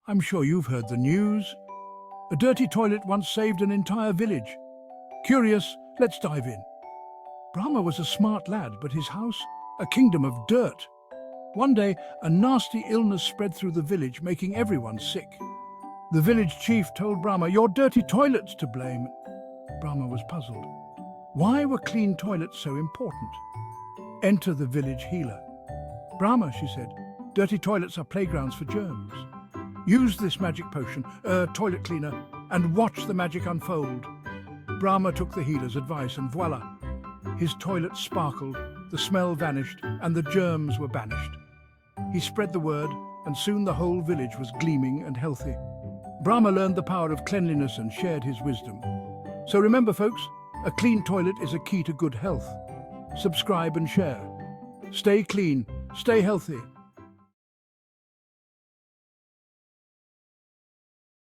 I'm sure you've heard the news. A dirty toilet once saved an entire village. Curious? Let's dive in. Brahma was a smart lad, but his house, a kingdom of dirt. One day, a nasty illness spread through the village, making everyone sick. The village chief told Brahma, "Your dirty toilet's to blame." Brahma was puzzled. Why were clean toilets so important? Enter the village healer. "Brahma," she said, "dirty toilets are playgrounds for germs. Use this magic potion, toilet cleaner, and watch the magic unfold." Brahma took the healer's advice and voila! His toilet sparkled, the smell vanished, and the germs were banished. He spread the word, and soon the whole village was gleaming and healthy. Brahma learned the power of cleanliness and shared his wisdom. So remember, folks, a clean toilet is a key to good health. Subscribe and share. Stay clean, stay healthy,